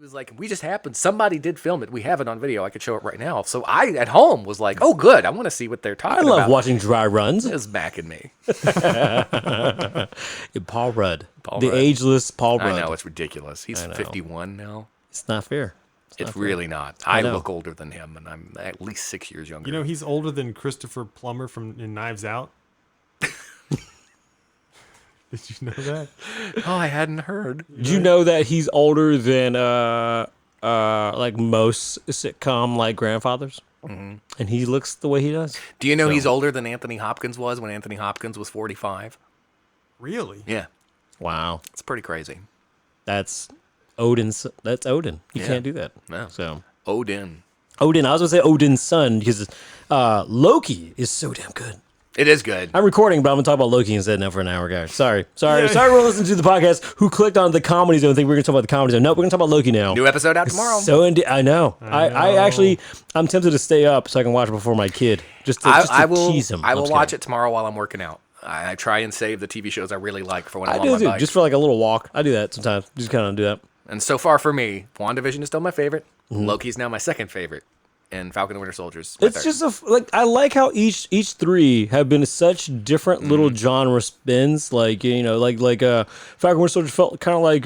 was like, we just happened. Somebody did film it. We have it on video. I could show it right now. So I, at home, was like, oh, good. I want to see what they're talking I about. love watching dry runs. It was back in me. Paul Rudd. Paul The Rudd. ageless Paul Rudd. I know, it's ridiculous. He's 51 now. It's not fair. It's really not. I know. look older than him, and I'm at least 6 years younger. You know, he's older than Christopher Plummer in Knives Out. Did you know that? Oh, I hadn't heard. Did you know that he's older than like most sitcom like grandfathers? Mm-hmm. And he looks the way he does. Do you know he's older than Anthony Hopkins was when Anthony Hopkins was 45? Really? Yeah, Wow. it's pretty crazy. That's Odin's. That's Odin. You Yeah. can't do that. No. So Odin. Odin. I was gonna say Odin's son because Loki is so damn good. It is good. I'm recording, but I'm gonna talk about Loki instead now for an hour, guys. Sorry. Yeah. Everyone listening to the podcast who clicked on the Comedy Zone. Think we're gonna talk about the Comedy Zone. No, we're gonna talk about Loki now. New episode out tomorrow. So I know. I actually I'm tempted to stay up so I can watch it before my kid. Just to tease him. I will watch it tomorrow while I'm working out. I try and save the TV shows I really like for when I'm I on do my too, bike. just for like a little walk. I do that sometimes. Just kind of do that. And so far for me, WandaVision is still my favorite. Mm-hmm. Loki's now my second favorite. And Falcon and Winter Soldier's my It's third. just like I like how each three have been such different little genre spins. Like Falcon Winter Soldier felt kind of like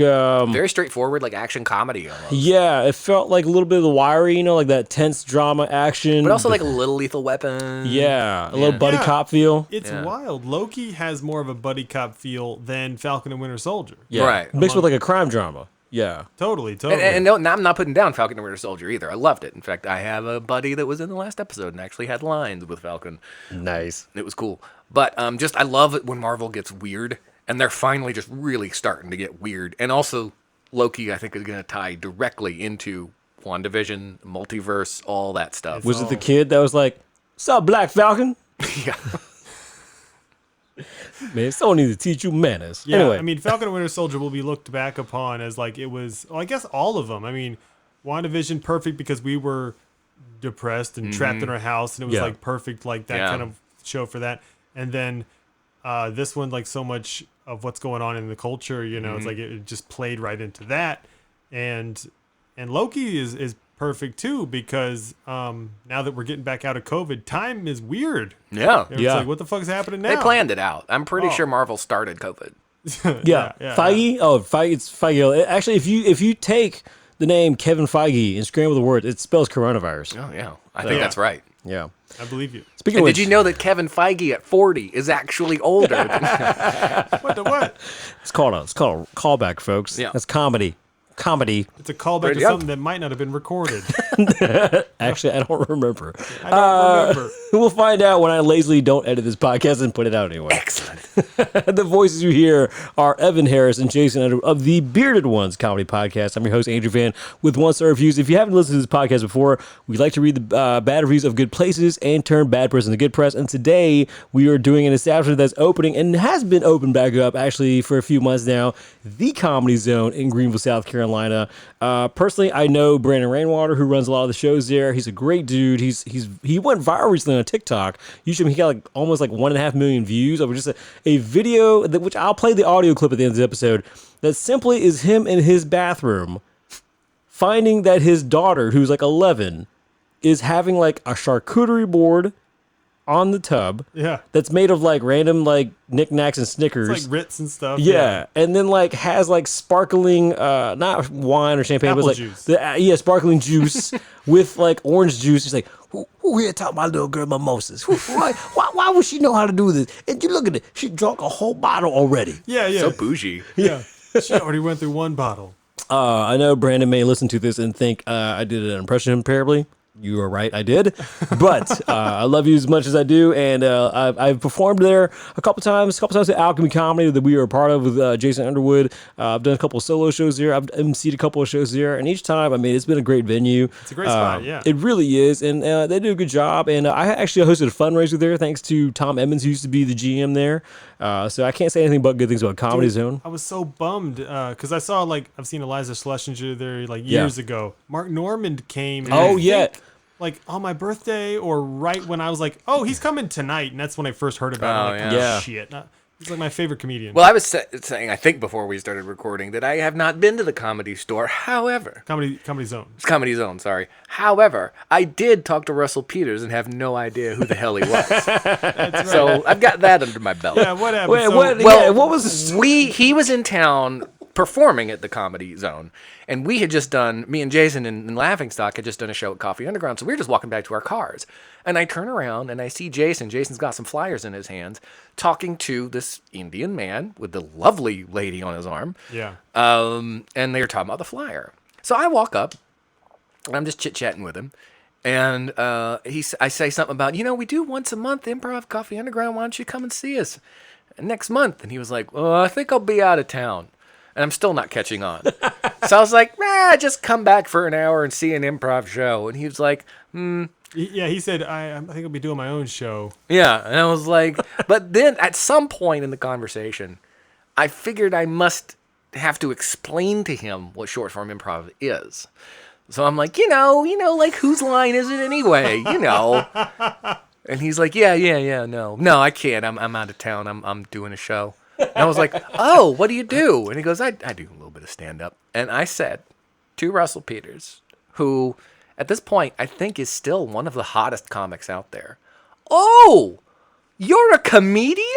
very straightforward, like action comedy almost. yeah, it felt like a little bit of the Wiry, like that tense drama action, But also like a little Lethal Weapon. yeah, a little buddy Yeah. cop feel. It's Yeah. wild. Loki has more of a buddy cop feel than Falcon and Winter Soldier. Yeah, Right. mixed with like a crime drama. Yeah, Totally. And no, I'm not putting down Falcon and Winter Soldier either. I loved it. In fact, I have a buddy that was in the last episode and actually had lines with Falcon. nice. It was cool. But just I love it when Marvel gets weird, and they're finally just really starting to get weird. And also, Loki, I think, is going to tie directly into WandaVision, multiverse, all that stuff. Was it the kid that was like, "What's up, Black Falcon?" Yeah. Man, someone needs to teach you manners. Yeah, Anyway, I mean, Falcon and Winter Soldier will be looked back upon as like it was. Well, I guess all of them. I mean, WandaVision perfect because we were depressed and trapped in our house, and it was Yeah. like perfect, like that Yeah. kind of show for that. And then this one, like so much of what's going on in the culture, it's like it just played right into that. And Loki is perfect too because now that we're getting back out of COVID, time is weird. Yeah. It's Yeah. like, what the fuck's happening now? They planned it out. I'm pretty Oh. sure Marvel started COVID. yeah, Feige. Oh, Feige. It's Feige. Actually, if you take the name Kevin Feige and scramble the word, it spells coronavirus. Oh, yeah. I think Yeah. that's right. Yeah. I believe you. Speaking And of which, did you know that Kevin Feige at 40 is actually older? What the what? it's called a callback, folks. Yeah. That's comedy. Comedy. It's a callback to Yep. something that might not have been recorded. Actually, I don't remember. I don't remember. We'll find out when I lazily don't edit this podcast and put it out anyway. Excellent. The voices you hear are Evan Harris and Jason Underwood of the Bearded Ones Comedy Podcast. I'm your host, Andrew Van, with one-star reviews. If you haven't listened to this podcast before, we like to read the bad reviews of good places and turn bad press into good press. And today, we are doing an establishment that's opening and has been opened back up, actually, for a few months now, the Comedy Zone in Greenville, South Carolina. Personally, I know Brandon Rainwater, who runs a lot of the shows there. He's a great dude. He went viral recently on TikTok. Usually, he got like almost like 1.5 million views over just a video which I'll play the audio clip at the end of the episode. That simply is him in his bathroom, finding that his daughter, who's like 11, is having like a charcuterie board on the tub. Yeah. That's made of like random like knickknacks and Snickers. It's like Ritz and stuff. Yeah, and then like has like sparkling, not wine or champagne, Apple but like juice. sparkling juice with like orange juice. He's like, who here taught my little girl mimosas? Why would she know how to do this? And you look at it, she drunk a whole bottle already. Yeah, yeah. So bougie. yeah. She already went through one bottle. I know Brandon may listen to this and think I did an impression of him terribly. You are right, I did. But I love you as much as I do, and I've performed there a couple times at Alchemy Comedy that we were a part of with Jason Underwood. I've done a couple of solo shows there. I've emceed a couple of shows there, and each time, I mean, it's been a great venue. It's a great spot, yeah. It really is, and they do a good job. And I actually hosted a fundraiser there thanks to Tom Emmons, who used to be the GM there. So I can't say anything but good things about Comedy Zone. I was so bummed because I saw I've seen Eliza Schlesinger there years ago. Mark Normand came. And Oh, I yeah. think, on my birthday or right when I was like, oh, he's coming tonight, and that's when I first heard about it. Oh, I'm like, yeah. shit. He's like my favorite comedian. Well, I was saying, I think before we started recording, that I have not been to the Comedy Store. However, Comedy Zone. it's Comedy Zone, sorry. However, I did talk to Russell Peters and have no idea who the hell he was. So I've got that under my belt. Yeah, what happened? Wait, So- what? Well, Yeah, what was? he was in town performing at the Comedy Zone, and we had just done, me and Jason and Laughing Stock had just done a show at Coffee Underground, so we were just walking back to our cars, and I turn around and I see Jason's got some flyers in his hands, talking to this Indian man with the lovely lady on his arm, Yeah. and they were talking about the flyer. So I walk up, and I'm just chit-chatting with him, and I say something about, we do once a month Improv Coffee Underground, why don't you come and see us next month? And he was like, well, I think I'll be out of town. And I'm still not catching on. So I was like, just come back for an hour and see an improv show. And he was like, Yeah, he said, I think I'll be doing my own show. yeah. And I was like, but then at some point in the conversation, I figured I must have to explain to him what short form improv is. So I'm like, like whose line is it anyway? And he's like, yeah, no, I can't. I'm out of town. I'm doing a show. And I was like, oh, what do you do? And he goes, I do a little bit of stand-up. And I said to Russell Peters, who at this point I think is still one of the hottest comics out there, oh, you're a comedian?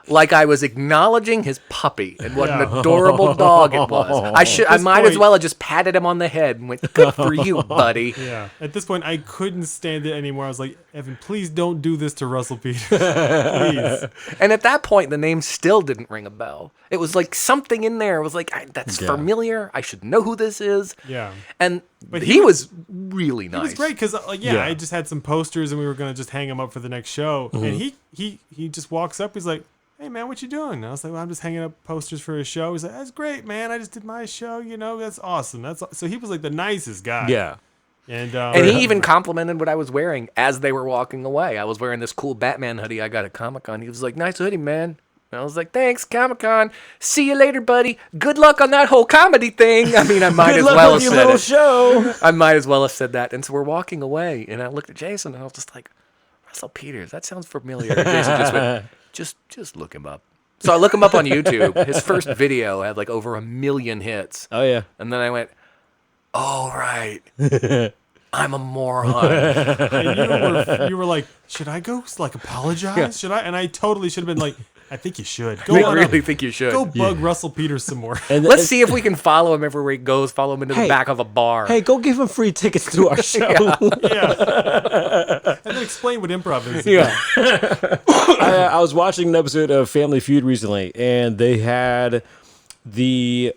Like I was acknowledging his puppy and what an adorable dog it was. I might as well have just patted him on the head and went, good for you, buddy. Yeah. At this point, I couldn't stand it anymore. I was like, Evan, please don't do this to Russell Peters. Please. And at that point, the name still didn't ring a bell. It was like something in there was like, that's familiar. I should know who this is. Yeah. And But he was really nice. It was great because, I just had some posters and we were going to just hang them up for the next show. And he just walks up. He's like, hey, man, what you doing? And I was like, well, I'm just hanging up posters for a show. He's like, that's great, man. I just did my show. That's awesome. So he was like the nicest guy. Yeah. And he even complimented what I was wearing as they were walking away. I was wearing this cool Batman hoodie I got at Comic-Con. He was like, nice hoodie, man. And I was like, thanks, Comic-Con. See you later, buddy. Good luck on that whole comedy thing. I mean, I might as well have your said little it. show. I might as well have said that. And so we're walking away, and I looked at Jason, and I was just like, Russell Peters, that sounds familiar. And Jason just went, just look him up. So I look him up on YouTube. His first video had like over 1 million hits. Oh yeah. And then I went, oh, right. I'm a moron. and you were like, should I go apologize? Yeah. Should I? And I totally should have been like, I think you should. I Go on really up. think you should. Go bug Russell Peters some more. And Let's see if we can follow him everywhere he goes. Follow him into the Hey. back of a bar. Hey, go give him free tickets to our show. Yeah. And then explain what improv is. Yeah. I was watching an episode of Family Feud recently, and they had the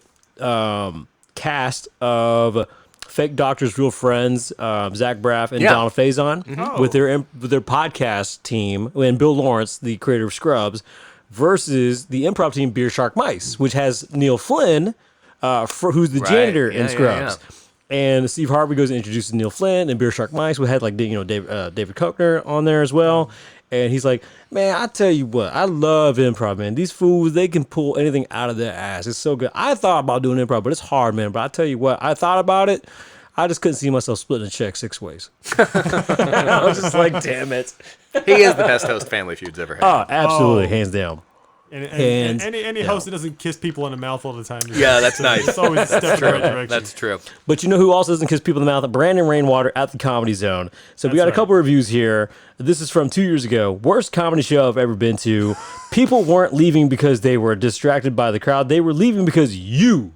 cast of Fake Doctors, Real Friends, Zach Braff and Yeah. Donald Faison Oh. with their podcast team, and Bill Lawrence, the creator of Scrubs, versus the improv team Beer Shark Mice, which has Neil Flynn, who's the Right. janitor Yeah, in yeah, Scrubs. And Steve Harvey goes and introduces Neil Flynn and Beer Shark Mice. We had David Koechner on there as well. And he's like, man, I tell you what, I love improv, man. These fools, they can pull anything out of their ass. It's so good. I thought about doing improv, but it's hard, man. But I tell you what, I thought about it. I just couldn't see myself splitting a check 6 ways. I was just like, damn it. He is the best host Family Feud's ever had. Oh, absolutely, Oh. hands down. And Hands any host that doesn't kiss people in the mouth all the time. Yeah, that's nice. It's always a step in the right direction. That's true. But you know who also doesn't kiss people in the mouth? Brandon Rainwater at the Comedy Zone. So we got a right. couple reviews here. This is from 2 years ago. Worst comedy show I've ever been to. People weren't leaving because they were distracted by the crowd. They were leaving because you,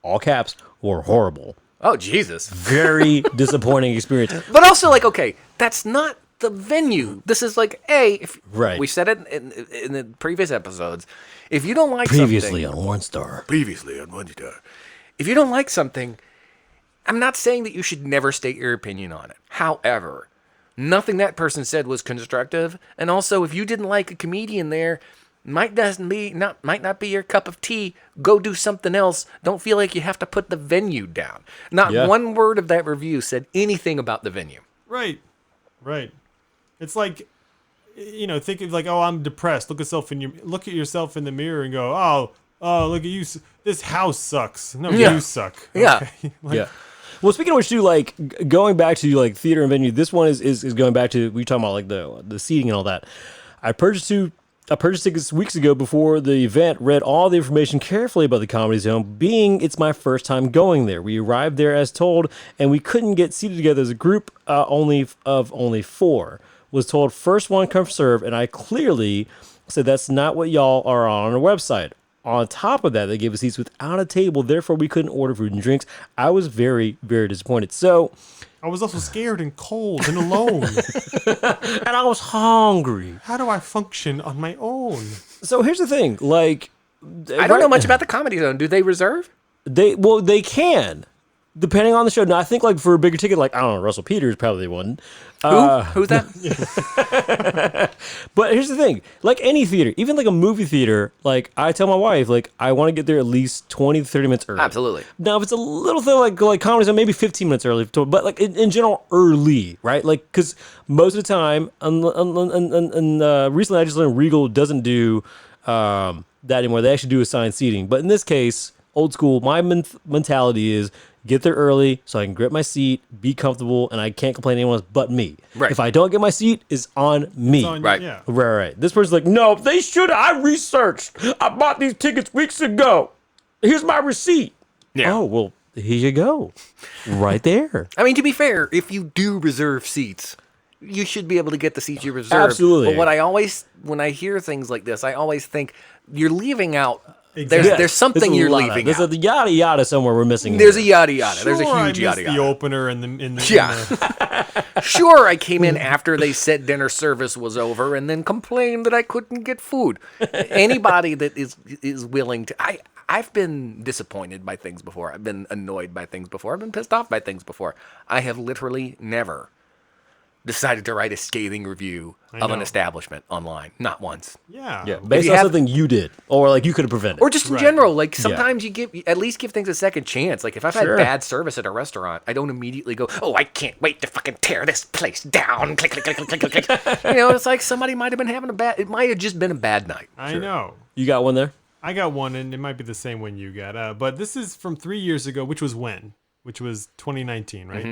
all caps, were horrible. Oh, Jesus. Very disappointing experience. But also, like, okay, that's not the venue. This is like, if Right. we said it in the previous episodes. If you don't like Previously something, on One Star. previously on One Star, if you don't like something, I'm not saying that you should never state your opinion on it. However, nothing that person said was constructive, and also if you didn't like a comedian there, might not be your cup of tea. Go do something else. Don't feel like you have to put the venue down. Not Yeah. one word of that review said anything about the venue. Right. It's like, think of like, oh, I'm depressed. Look at yourself in the mirror and go, oh, look at you. This house sucks. No, Yeah. you suck. Yeah. Okay? Like, Yeah. Well, speaking of which, too, like going back to like theater and venue, this one is going back to we were talking about like the seating and all that. I purchased 2 I purchased tickets weeks ago before the event, read all the information carefully about the Comedy Zone, being it's my first time going there. We arrived there as told, and we couldn't get seated together as a group only 4. Was told first one come serve, and I clearly said that's not what y'all are on our website. On top of that, they gave us seats without a table, therefore we couldn't order food and drinks. I was very, very disappointed. So, I was also scared and cold and alone. and I was hungry. How do I function on my own? So here's the thing, like, I don't know much about the Comedy Zone. Do they reserve? They can, depending on the show. Now, I think like for a bigger ticket, like I don't know, Russell Peters probably one. Who's that? But here's the thing, like any theater, even like a movie theater, like I tell my wife, like I want to get there at least 20 to 30 minutes early. Absolutely. Now, if it's a little thing like Comedy Zone, maybe 15 minutes early, but like in general, early, right? Like, because most of the time, and recently I just learned Regal doesn't do that anymore. They actually do assigned seating. But in this case, old school, my mentality is get there early so I can grip my seat, be comfortable, and I can't complain to anyone else but me. Right. If I don't get my seat, it's on me. It's on- Right. Yeah. Right. This person's like, no, they should. I researched. I bought these tickets weeks ago. Here's my receipt. Yeah. Oh, well, here you go. Right there. I mean, to be fair, if you do reserve seats, you should be able to get the seats you reserve. Absolutely. But when I hear things like this, I always think you're leaving out. Exactly. There's something you're leaving There's out. a yada yada somewhere we're missing. There's a here. yada yada. There's a Sure, huge I yada missed yada. the opener and the Yeah. Sure, I came in after they said dinner service was over and then complained that I couldn't get food. Anybody that is willing to I've been disappointed by things before. I've been annoyed by things before. I've been pissed off by things before. I have literally never decided to write a scathing review of an know. establishment online. Not once. yeah. Based you on have- something you did, or like you could have prevented. Or just in Right. general, like sometimes you at least give things a second chance. Like if I've Sure. had bad service at a restaurant, I don't immediately go, "Oh, I can't wait to fucking tear this place down." Click, click, click, click, click, click. You know, it's like somebody might have been having it might have just been a bad night. I know. You got one there? I got one, and it might be the same one you got. But this is from 3 years ago, which was when? Which was 2019, right?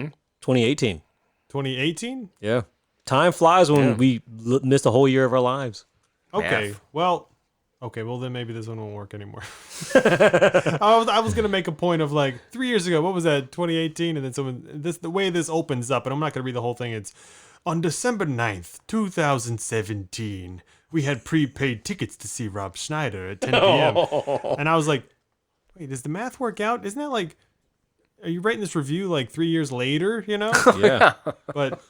2018. 2018? Yeah. Time flies when we missed a whole year of our lives. Okay. Math. Well, then maybe this one won't work anymore. I was gonna make a point of like 3 years ago. What was that? 2018, and then the way this opens up, and I'm not gonna read the whole thing. It's on December 9th, 2017. We had prepaid tickets to see Rob Schneider at 10 p.m. And I was like, wait, does the math work out? Isn't that like, are you writing this review like 3 years later? You know, Yeah. but.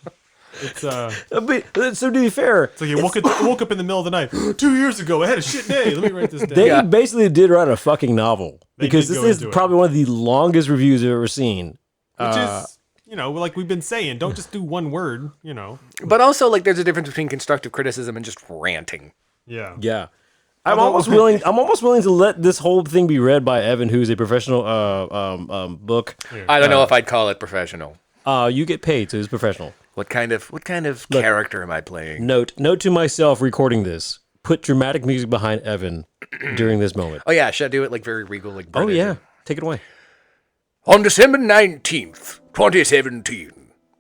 It's But, so to be fair, so you woke up in the middle of the night 2 years ago. I had a shit day. Let me write this down. they basically did write a fucking novel. They Because did this go is into it. probably one of the longest reviews I've ever seen. Which is, like we've been saying, don't just do one word, But also, like, there's a difference between constructive criticism and just ranting. Yeah. Yeah. I'm almost willing to let this whole thing be read by Evan, who's a professional book. I don't know if I'd call it professional. You get paid, so it's professional. What kind of character am I playing? Note to myself recording this. Put dramatic music behind Evan during this moment. Oh yeah, should I do it like very regal, like Oh British? yeah. Take it away. On December 19th, 2017,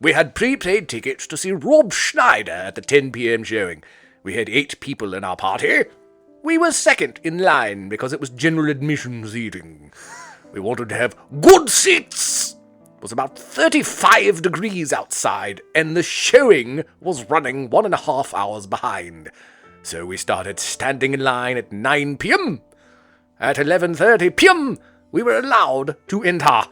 we had prepaid tickets to see Rob Schneider at the 10 p.m. showing. We had 8 people in our party. We were second in line because it was general admission seating. We wanted to have good seats. It was about 35 degrees outside, and the showing was running 1.5 hours behind. So we started standing in line at 9 p.m. At 11:30 p.m., we were allowed to enter.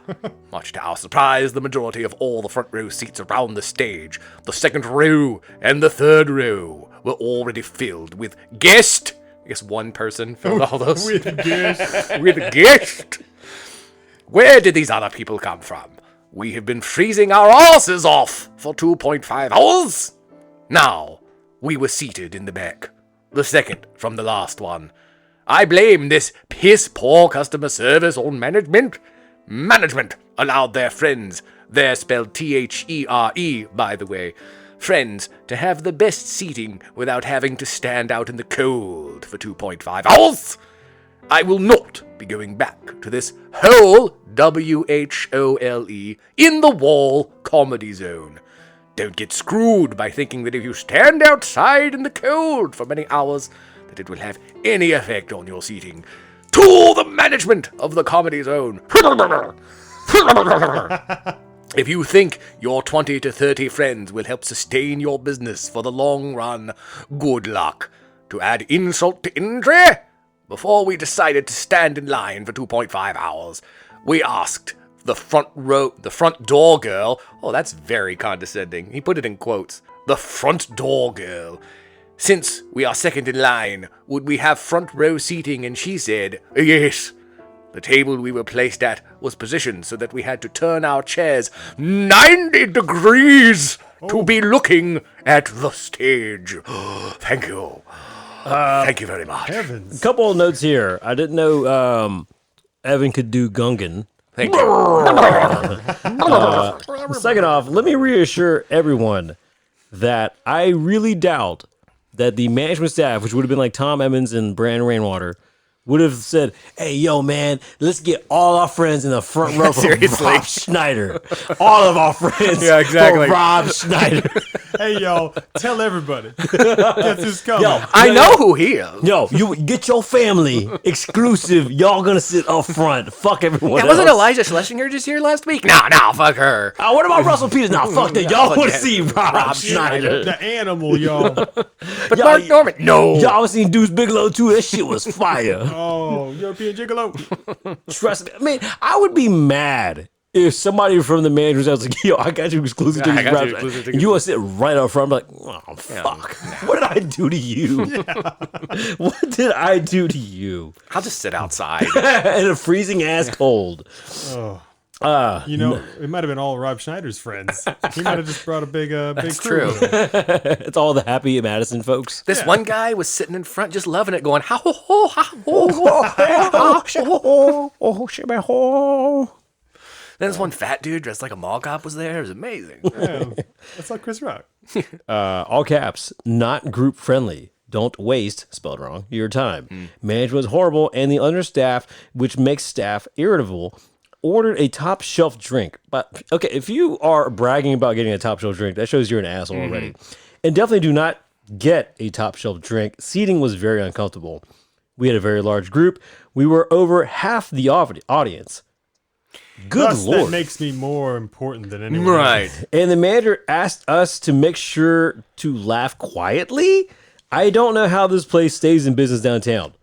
Much to our surprise, the majority of all the front row seats around the stage, the second row and the third row, were already filled with guests. I guess one person filled all those. With guests. With guests. Where did these other people come from? We have been freezing our asses off for 2.5 hours. Now, we were seated in the back, the second from the last one. I blame this piss-poor customer service on management. Management allowed their friends, they're spelled T-H-E-R-E, by the way, friends, to have the best seating without having to stand out in the cold for 2.5 hours. I will not be going back to this hole, W-H-O-L-E, in the wall comedy zone. Don't get screwed by thinking that if you stand outside in the cold for many hours, that it will have any effect on your seating. To the management of the Comedy Zone. If you think your 20 to 30 friends will help sustain your business for the long run, good luck. To add insult to injury, before we decided to stand in line for 2.5 hours, we asked the front door girl, oh, that's very condescending. He put it in quotes. The front door girl. Since we are second in line, would we have front row seating? And she said, yes. The table we were placed at was positioned so that we had to turn our chairs 90 degrees to be looking at the stage. Thank you. Thank you very much. A Heavens. couple of notes here. I didn't know Evan could do Gungan. Thank you. Second off, let me reassure everyone that I really doubt that the management staff, which would have been like Tom Emmons and Brandon Rainwater, would have said, hey, yo, man, let's get all our friends in the front row for Seriously. Rob Schneider. All of our friends Yeah, exactly. for Rob Schneider. Hey, yo, tell everybody. Guess who's coming? Yo, I know who he is. Yo, you get your family exclusive. Y'all gonna sit up front. Fuck everyone And wasn't else. Elijah Schlesinger just here last week? No, fuck her. What about Russell Peters? Nah, fuck that. Y'all want to that. see Rob Schneider. The animal, y'all. But Y'all- Mark Norman, no. Y'all seen Deuce Bigelow too? That shit was fire. Oh, European Gigolo. Trust me. I mean, I would be mad if somebody from the management was like, yo, I got you exclusive Yeah, I tickets. got for you Rob exclusive Schneider." tickets. And you want to sit right up front. I'm like, oh, fuck. What did I do to you? What did I do to you? I'll just sit outside. In a freezing ass cold. You know, it might have been all Rob Schneider's friends. He might have just brought a big That's crew. true. with him. It's all the happy Madison folks. This one guy was sitting in front just loving it, going, ha ho ho, ha ho. Then this one fat dude dressed like a mall cop was there. It was amazing. Yeah, that's like Chris Rock. All caps, not group friendly. Don't waste, spelled wrong, your time. Management was horrible, and the understaffed, which makes staff irritable, ordered a top shelf drink. But okay, if you are bragging about getting a top shelf drink, that shows you're an asshole already. And definitely do not get a top shelf drink. Seating was very uncomfortable. We had a very large group. We were over half the audience. Good Thus, lord. that makes me more important than anyone. Right. else. And the manager asked us to make sure to laugh quietly. I don't know how this place stays in business downtown.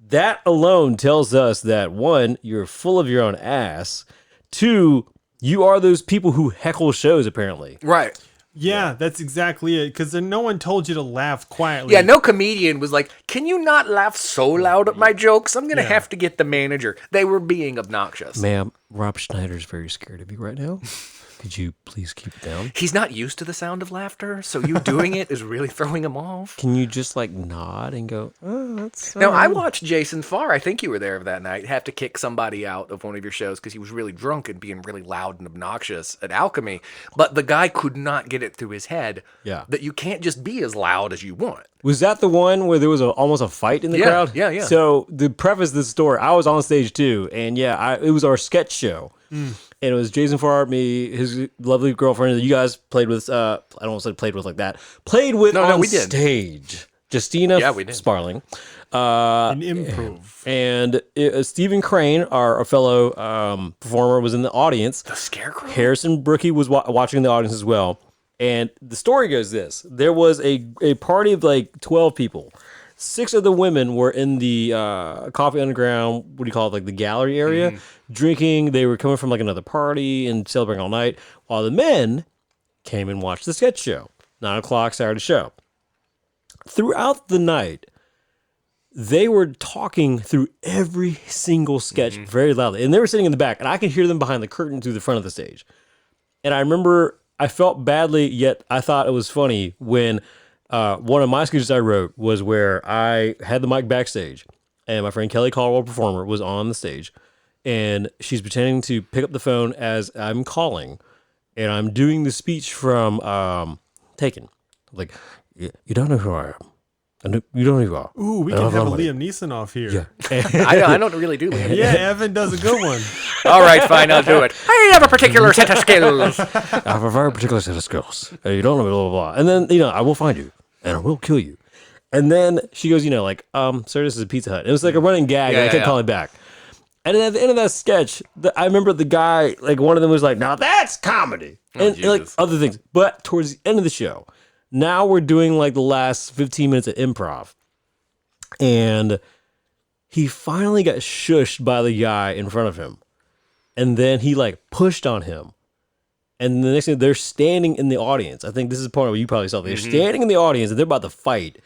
That alone tells us that one, you're full of your own ass. Two, you are those people who heckle shows, apparently. Right. Yeah, that's exactly it. Because no one told you to laugh quietly. Yeah, no comedian was like, can you not laugh so loud at my jokes? I'm going to Yeah. have to get the manager. They were being obnoxious. Ma'am, Rob Schneider's very scared of you right now. Could you please keep it down? He's not used to the sound of laughter, so you doing it is really throwing him off. Can you just like nod and go, oh, that's... Now, I watched Jason Farr, I think you were there that night, have to kick somebody out of one of your shows because he was really drunk and being really loud and obnoxious at Alchemy. But the guy could not get it through his head Yeah. that you can't just be as loud as you want. Was that the one where there was almost a fight in the Yeah, crowd? yeah. So the preface of the story, I was on stage too, and it was our sketch show, and it was Jason Farr, me, his lovely girlfriend that you guys played with. I don't want to say played with like that. Played with No, on we did. stage. Justina Yeah, we did. Sparling, An improv. and Stephen Crane, our fellow performer, was in the audience. The Scarecrow? Harrison Brookie was watching in the audience as well. And the story goes this. There was a party of like 12 people. 6 of the women were in the Coffee Underground, what do you call it, like the gallery area, drinking. They were coming from like another party and celebrating all night, while the men came and watched the sketch show. 9 o'clock Saturday show. Throughout the night, they were talking through every single sketch very loudly. And they were sitting in the back, and I could hear them behind the curtain through the front of the stage. And I remember I felt badly, yet I thought it was funny when one of my sketches I wrote was where I had the mic backstage, and my friend Kelly Caldwell, performer, was on the stage, and she's pretending to pick up the phone as I'm calling, and I'm doing the speech from Taken. Like, you don't know who I am. You don't know who I am. Ooh, we I can don't have a know Liam Neeson off here. I don't really do that. Yeah, Evan does a good one. All right, fine, I'll do it. I have a particular set of skills. I have a very particular set of skills. You don't know, blah, blah, blah. And then, I will find you, and I will kill you. And then she goes, like, sir, this is a Pizza Hut. It was like a running gag, and I kept calling back. And then at the end of that sketch, I remember the guy, like, one of them was like, now that's comedy. And like other things. But towards the end of the show, now we're doing like the last 15 minutes of improv. And he finally got shushed by the guy in front of him. And then he like pushed on him. And the next thing, they're standing in the audience. I think this is part of what you probably saw. They're standing in the audience and they're about to fight.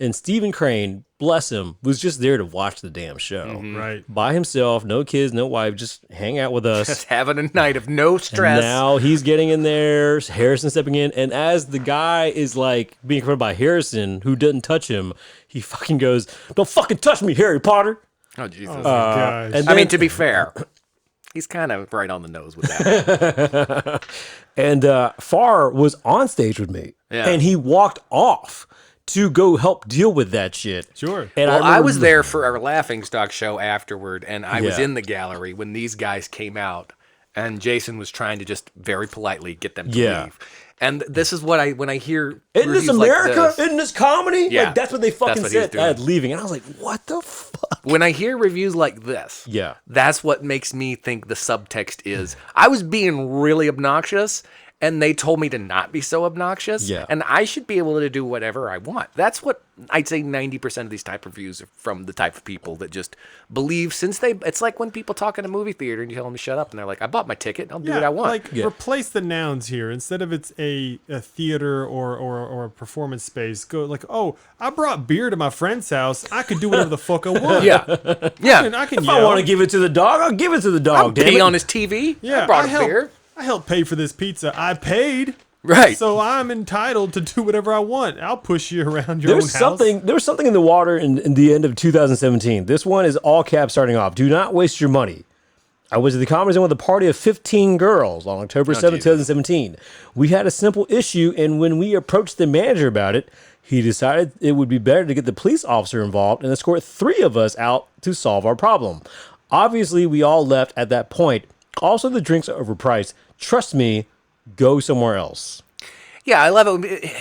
And Stephen Crane, bless him, was just there to watch the damn show. Right. By himself, no kids, no wife, just hang out with us. Just having a night of no stress. And now he's getting in there, Harrison stepping in, and as the guy is like being confronted by Harrison, who doesn't touch him, he fucking goes, "Don't fucking touch me, Harry Potter." Oh, Jesus. Oh, my gosh. and I mean, then- to be fair, he's kind of right on the nose with that. And Farr was on stage with me, Yeah. and he walked off to go help deal with that shit. Sure. And Well, I remember- was there for our Laughing Stock show afterward, and I was Yeah. in the gallery when these guys came out, and Jason was trying to just very politely get them to Yeah. leave. And this is what when I hear Isn't this reviews like America? this- Isn't this comedy? Yeah, Like, that's what they fucking that's what he's said doing. at leaving. And I was like, what the fuck? when I hear reviews like this, Yeah. that's what makes me think the subtext is I was being really obnoxious, and they told me to not be so obnoxious. Yeah. And I should be able to do whatever I want. That's what I'd say 90% of these type of reviews are from the type of people that just believe it's like when people talk in a movie theater and you tell them to shut up and they're like, I bought my ticket, I'll do what I want. Like replace the nouns here. Instead of it's a theater or a performance space, go like, oh, I brought beer to my friend's house. I could do whatever the fuck I want. yeah. Yeah. I can If I yell. want to give it to the dog, I'll give it to the I'll dog. Damn pee it. on his TV. Yeah, I brought a helped, beer. I helped pay for this pizza. I paid. Right. So I'm entitled to do whatever I want. I'll push you around your There own was house. something in the water in the end of 2017. This one is all caps starting off. Do not waste your money. I was at the Comedy Zone with a party of 15 girls on October 7th, 2017. We had a simple issue, and when we approached the manager about it, he decided it would be better to get the police officer involved and escort 3 of us out to solve our problem. Obviously, we all left at that point. Also, the drinks are overpriced. Trust me, go somewhere else. Yeah, I love it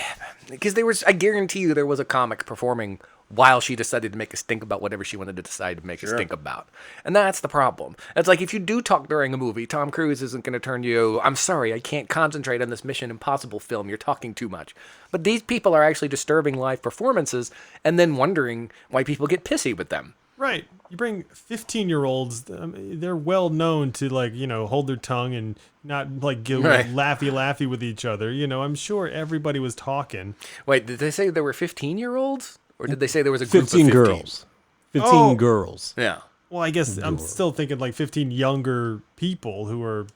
because I guarantee you there was a comic performing while she decided to make us think about whatever she wanted to decide to make us think about. And that's the problem. It's like if you do talk during a movie, Tom Cruise isn't going to turn to you, I'm sorry, I can't concentrate on this Mission Impossible film. You're talking too much. But these people are actually disturbing live performances and then wondering why people get pissy with them. Right. You bring 15-year-olds, they're well known to, like, hold their tongue and not, like, get Right. laughy with each other. I'm sure everybody was talking. Wait, did they say there were 15-year-olds? Or did they say there was a group 15 of 15 girls. 15 Oh. girls. Yeah. Well, I guess I'm still thinking, like, 15 younger people who are,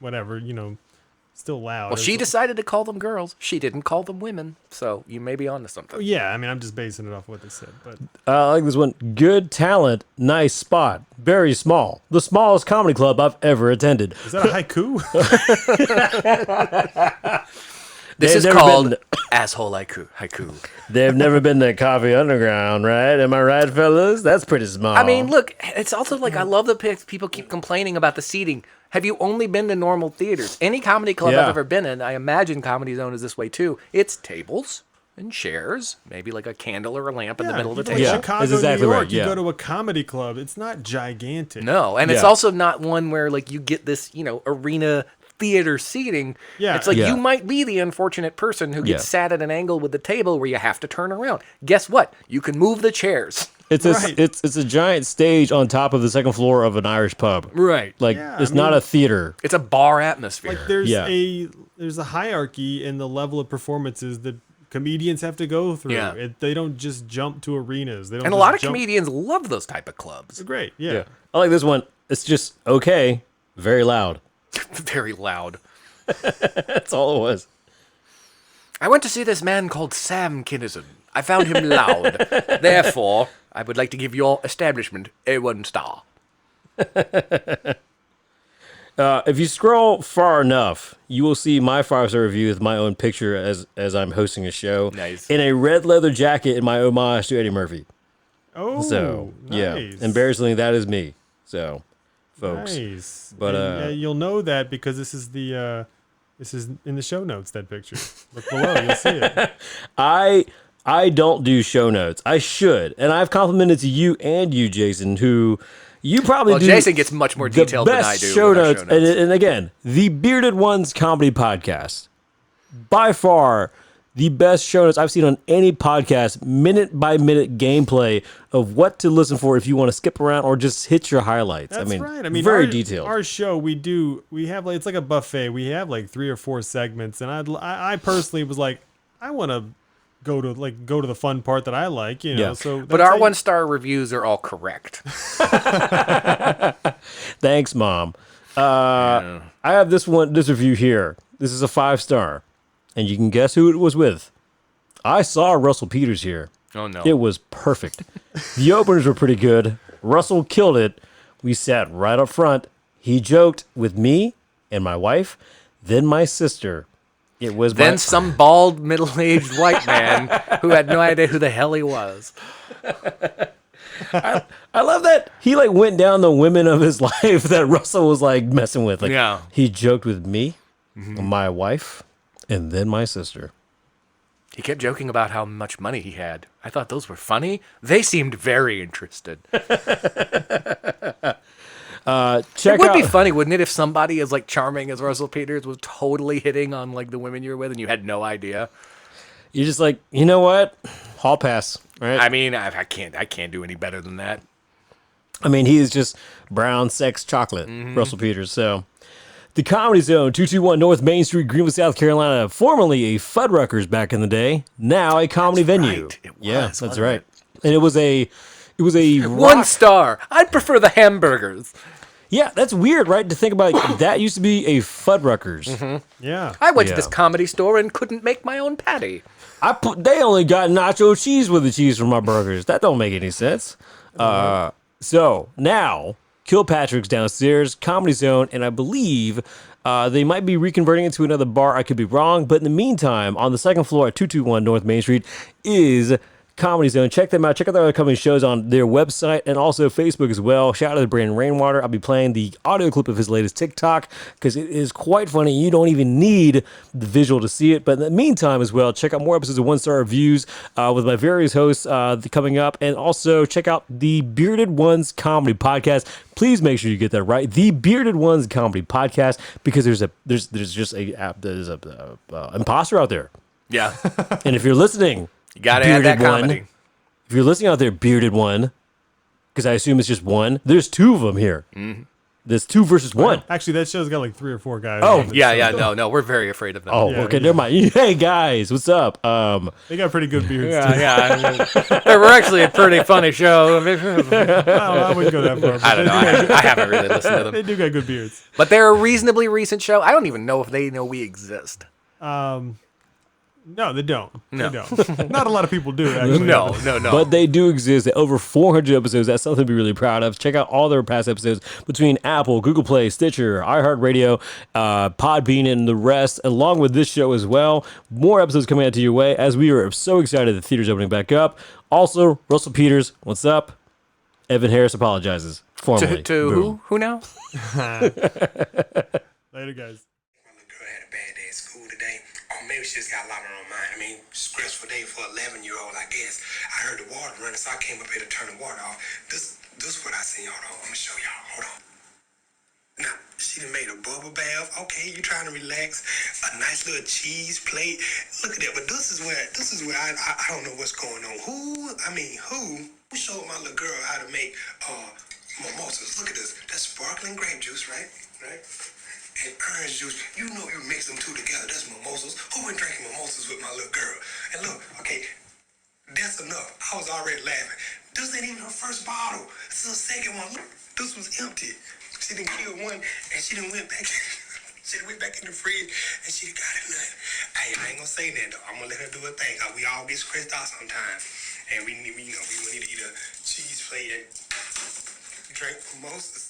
whatever, still loud. Well, she decided to call them girls. She didn't call them women. So you may be onto something. Yeah, I mean, I'm just basing it off what they said. But I like this one. Good talent, nice spot, very small. The smallest comedy club I've ever attended. is that a haiku? This They've is never called been- asshole haiku. They've never been to Coffee Underground, right? Am I right, fellas? That's pretty small. I mean, look, it's also like I love the people keep complaining about the seating. Have you only been to normal theaters? Any comedy club Yeah. I've ever been in, I imagine Comedy Zone is this way too. It's tables and chairs, maybe like a candle or a lamp in the middle of the even table. like Yeah, Chicago, that's exactly New York, right, you yeah. go to a comedy club. It's not gigantic. No, and it's Yeah. also not one where like you get this, arena theater seating. Yeah. It's like Yeah. you might be the unfortunate person who gets Yeah. sat at an angle with the table where you have to turn around. Guess what? You can move the chairs. it's Right. it's a giant stage on top of the second floor of an Irish pub. Right. Like Yeah, it's I not mean- a theater. It's a bar atmosphere. Like there's Yeah. there's a hierarchy in the level of performances that comedians have to go through. Yeah. They don't just jump to arenas. They don't. and a just lot of jump- comedians love those type of clubs. Great. Yeah. I like this one. It's just okay, very loud. Very loud. That's all it was. I went to see this man called Sam Kinison. I found him loud. Therefore, I would like to give your establishment a 1 star. If you scroll far enough, you will see my 5-star review with my own picture as I'm hosting a show. Nice. In a red leather jacket in my homage to Eddie Murphy. Oh. So yeah, nice. embarrassingly, that is me. So, folks, Nice. But, And, you'll know that because this is this is in the show notes. That picture. Look below. You'll see it. I I don't do show notes. I should, and I've complimented to you and you, Jason, who you probably Well, do. Jason gets much more the detailed than I best do. Show with our notes, and again, the Bearded Ones Comedy Podcast, by far the best show notes I've seen on any podcast, minute by minute gameplay of what to listen for if you want to skip around or just hit your highlights. That's right. I mean, very our, detailed. Our show, we have like, it's like a buffet. We have like 3 or 4 segments, and I personally was like, I want to go to the fun part that I like, you know. Yeah. So, But our 1-star reviews are all correct. Thanks, Mom. I have this review here. This is a 5-star, and you can guess who it was with. I saw Russell Peters here. Oh, no. It was perfect. The openers were pretty good. Russell killed it. We sat right up front. He joked with me and my wife, then my sister. It was Then some bald, middle-aged white man who had no idea who the hell he was. I love that he like went down the women of his life that Russell was like messing with. Like, Yeah. he joked with me, my wife, and then my sister. He kept joking about how much money he had. I thought those were funny. They seemed very interested. Check It would out. be funny, wouldn't it, if somebody as like charming as Russell Peters was totally hitting on like the women you're with and you had no idea? You're just like, you know what? Hall pass, right? I mean, I can't do any better than that. I mean, he is just brown sex chocolate, Russell Peters. So, the Comedy Zone, 221 North Main Street, Greenwood, South Carolina, formerly a Fuddruckers back in the day, now a comedy venue. right. It Yeah, was, that's wasn't right. it? And it was a 1-star. I'd prefer the hamburgers. Yeah, that's weird, right? To think about that used to be a Fuddruckers. yeah. I went to Yeah. this comedy store and couldn't make my own patty. They only got nacho cheese with the cheese from my burgers. That don't make any sense. So now Kilpatrick's downstairs, Comedy Zone, and I believe they might be reconverting it to another bar. I could be wrong, but in the meantime, on the second floor at 221 North Main Street is Comedy Zone. Check them out. Check out their upcoming shows on their website and also Facebook as well. Shout out to Brandon Rainwater. I'll be playing the audio clip of his latest TikTok because it is quite funny. You don't even need the visual to see it. But in the meantime as well, check out more episodes of 1-Star Reviews with my various hosts coming up. And also check out the Bearded Ones Comedy Podcast. Please make sure you get that right. The Bearded Ones Comedy Podcast, because there's just a imposter out there. Yeah. And if you're listening, You gotta add that Bearded one. comedy. if you're listening out there, Bearded One, because I assume it's just one. There's 2 of them here. There's 2 versus 1. Actually, that show's got like 3 or 4 guys. Oh, on it, Yeah, so no, we're very afraid of them. Oh, Yeah, okay, yeah. never mind. Hey guys, what's up? They got pretty good beards. too. Yeah. They were actually a pretty funny show. I wouldn't go that far. But I don't know. I haven't really listened to They them. do got good beards. But they're a reasonably recent show. I don't even know if they know we exist. No, they don't. No. They don't. Not a lot of people do, actually. No. But they do exist. They're over 400 episodes. That's something to be really proud of. Check out all their past episodes between Apple, Google Play, Stitcher, iHeartRadio, Podbean, and the rest, along with this show as well. More episodes coming out to your way as we are so excited the theater's opening back up. Also, Russell Peters, what's up? Evan Harris apologizes formally. To Boom. who? Who now? Later, guys. My little girl had a bad day at school today. Or maybe she just got a lot on her mind. I mean, stressful day for an 11-year-old, I guess. I heard the water running, so I came up here to turn the water off. This is what I seen. Hold on, I'm gonna show y'all. Hold on. Now, she done made a bubble bath. Okay, you trying to relax. A nice little cheese plate. Look at that. But this is where I don't know what's going on. Who showed my little girl how to make mimosas? Look at this. That's sparkling grape juice, right? Right? And orange juice. You know you mix them 2 together. That's mimosas. Who been drinking mimosas with my little girl? And look, okay, that's enough. I was already laughing. This ain't even her first bottle. This is her second one. Look, this was empty. She done killed one, and she done went back. She done went back in the fridge, and she done got another. Hey, I ain't gonna say that though. I'm gonna let her do her thing. Cause we all get stressed out sometimes, and we need to eat a cheese plate and drink mimosas.